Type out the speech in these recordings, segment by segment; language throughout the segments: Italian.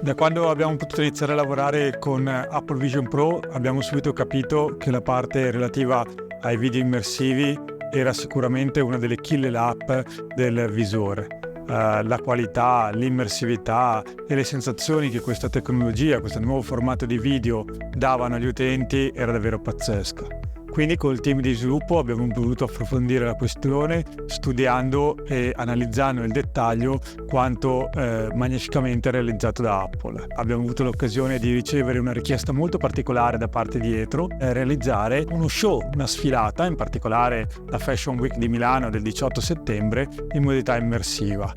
Da quando abbiamo potuto iniziare a lavorare con Apple Vision Pro abbiamo subito capito che la parte relativa ai video immersivi era sicuramente una delle killer app del visore. La qualità, l'immersività e le sensazioni che questa tecnologia, questo nuovo formato di video davano agli utenti era davvero pazzesca. Quindi col team di sviluppo abbiamo voluto approfondire la questione studiando e analizzando nel dettaglio quanto magnificamente realizzato da Apple. Abbiamo avuto l'occasione di ricevere una richiesta molto particolare da parte di Etro, realizzare uno show, una sfilata, in particolare la Fashion Week di Milano del 18 settembre in modalità immersiva.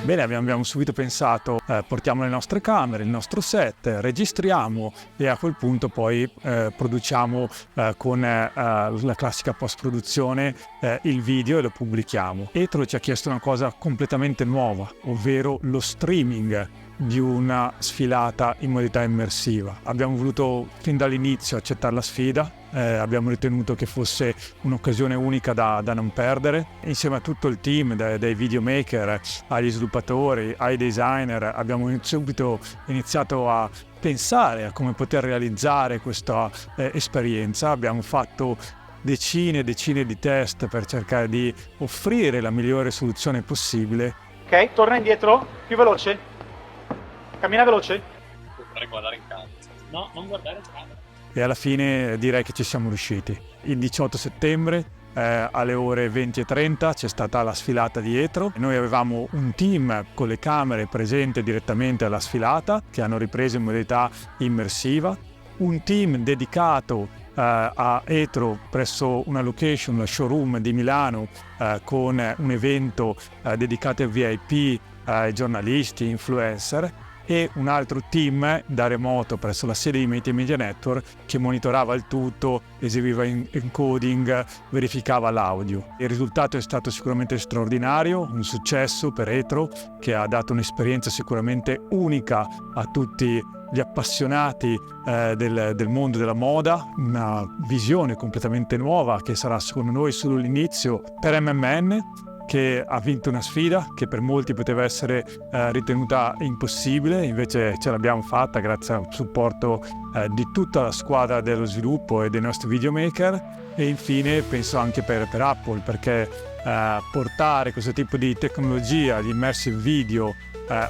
Bene, abbiamo subito pensato, portiamo le nostre camere, il nostro set, registriamo e a quel punto poi produciamo con la classica post-produzione il video e lo pubblichiamo. Etro ci ha chiesto una cosa completamente nuova, ovvero lo streaming di una sfilata in modalità immersiva. Abbiamo voluto fin dall'inizio accettare la sfida. Abbiamo ritenuto che fosse un'occasione unica da non perdere. Insieme a tutto il team, dai videomaker agli sviluppatori, ai designer, abbiamo subito iniziato a pensare a come poter realizzare questa esperienza. Abbiamo fatto decine e decine di test per cercare di offrire la migliore soluzione possibile. Ok, torna indietro, più veloce. Cammina veloce. Vorrei guardare in camera. No, non guardare in camera. E alla fine direi che ci siamo riusciti. Il 18 settembre alle ore 20:30 c'è stata la sfilata di Etro. Noi avevamo un team con le camere presente direttamente alla sfilata che hanno ripreso in modalità immersiva, un team dedicato a Etro presso una location, la showroom di Milano, con un evento dedicato ai VIP, ai giornalisti, influencer, e un altro team da remoto presso la sede di Media Network che monitorava il tutto, eseguiva encoding, verificava l'audio. Il risultato è stato sicuramente straordinario, un successo per Etro che ha dato un'esperienza sicuramente unica a tutti gli appassionati del mondo della moda, una visione completamente nuova che sarà secondo noi solo l'inizio per MMN, che ha vinto una sfida che per molti poteva essere ritenuta impossibile, invece ce l'abbiamo fatta grazie al supporto di tutta la squadra dello sviluppo e dei nostri videomaker. E infine penso anche per Apple, perché portare questo tipo di tecnologia, di immersive video,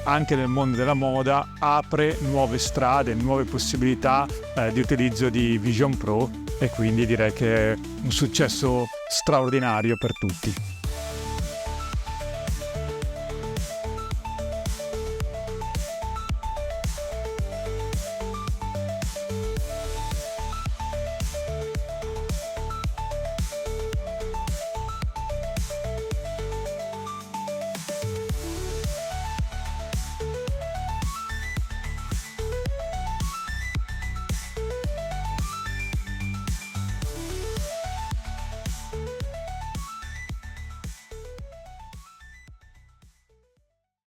anche nel mondo della moda apre nuove strade, nuove possibilità di utilizzo di Vision Pro, e quindi direi che è un successo straordinario per tutti.